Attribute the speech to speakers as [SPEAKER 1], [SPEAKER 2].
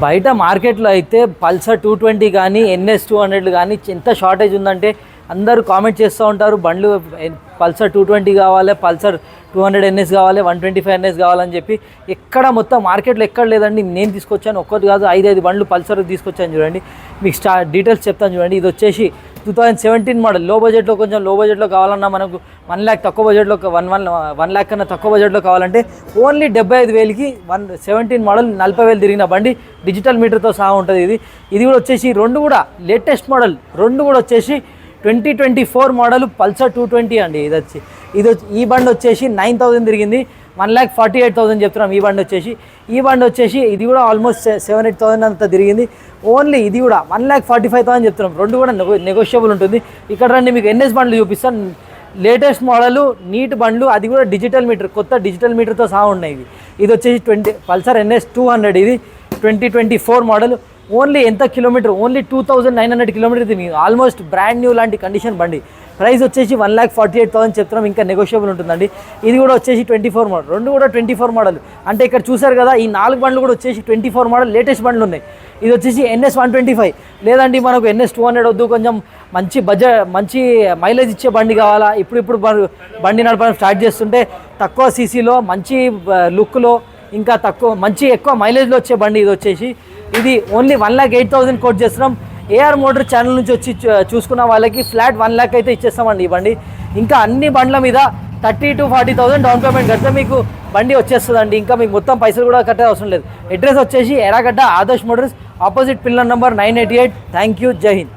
[SPEAKER 1] బయట మార్కెట్లో అయితే పల్సర్ 220 కానీ NS 200 కానీ ఎంత షార్టేజ్ ఉందంటే అందరూ కామెంట్ చేస్తూ ఉంటారు. బండ్లు పల్సర్ 220 కావాలి, పల్సర్ 200 NS కావాలి, 125 NS కావాలని చెప్పి. ఎక్కడ మొత్తం మార్కెట్లో ఎక్కడ లేదండి. నేను తీసుకొచ్చాను, ఒక్కటి కాదు 5 బండ్లు పల్సర్ తీసుకొచ్చాను. చూడండి, మీకు డీటెయిల్స్ చెప్తాను చూడండి. ఇది వచ్చేసి 2017 మోడల్. లో బడ్జెట్లో, కొంచెం లో బడ్జెట్లో కావాలన్నా, మనకు 1 lakh తక్కువ బడ్జెట్లో, 1 lakh కన్నా తక్కువ బడ్జెట్లో కావాలంటే ఓన్లీ 75,000కి 17 మోడల్ 40,000 తిరిగిన బండి, డిజిటల్ మీటర్తో సహా ఉంటుంది. ఇది కూడా వచ్చేసి రెండు కూడా లేటెస్ట్ మోడల్, రెండు కూడా వచ్చేసి 2024 మోడల్ పల్సర్ 220 అండి. ఈ బండి వచ్చేసి 9,000 తిరిగింది, 1,48,000 చెప్తున్నాం. ఈ బండి వచ్చేసి ఇది కూడా ఆల్మోస్ట్ 7-8,000 అంతా తిరిగింది. ఓన్లీ ఇది కూడా 1,45,000 చెప్తున్నాం. రెండు కూడా నెగోషియబుల్ ఉంటుంది. ఇక్కడ రండి, మీకు NS బండ్లు చూపిస్తాను. లేటెస్ట్ మోడల్ నీట్ బండ్లు, అది కూడా డిజిటల్ మీటర్, కొత్త డిజిటల్ మీటర్తో సహా ఉన్నాయి. ఇది వచ్చేసి పల్సర్ NS 200. ఇది 2024 మోడల్. ఓన్లీ ఎంత కిలోమీటర్, ఓన్లీ 2,900 కిలోమీటర్ తిరిగింది. ఆల్మోస్ట్ బ్రాండ్ న్యూ లాంటి కండిషన్ బండి. ప్రైస్ వచ్చేసి 1,48,000 చెప్తున్నాం. ఇంకా నెగోషియబుల్ ఉంటుందండి. ఇది కూడా వచ్చేసి 24 మోడల్. రెండు కూడా 24 మోడల్. అంటే ఇక్కడ చూసారు కదా, ఈ 4 బండ్లు కూడా వచ్చేసి 24 మోడల్ లేటెస్ట్ బండ్లు ఉన్నాయి. ఇది వచ్చేసి NS 125. లేదండి మనకు NS 200 వద్దు, కొంచెం మంచి బడ్జెట్, మంచి మైలేజ్ ఇచ్చే బండి కావాలా, ఇప్పుడు బండి నడపడం స్టార్ట్ చేస్తుంటే తక్కువ సీసీలో, మంచి లుక్లో, ఇంకా ఎక్కువ మైలేజ్లో వచ్చే బండి. ఇది ఓన్లీ 1,08,000 కోట్ చేస్తున్నాం. AR మోటార్ ఛానల్ నుంచి వచ్చి చూసుకున్న వాళ్ళకి ఫ్లాట్ 1 lakh అయితే ఇచ్చేస్తామండి ఈ బండి. ఇంకా అన్ని బండ్ల మీద 30,000-40,000 డౌన్ పేమెంట్ కడితే మీకు బండి వచ్చేస్తుందండి. ఇంకా మీకు మొత్తం పైసలు కూడా కట్టే అవసరం లేదు. అడ్రస్ వచ్చేసి ఎర్రగడ్డ Adarsh Motors, opposite pillar number 988. Thank you, జై హింద్.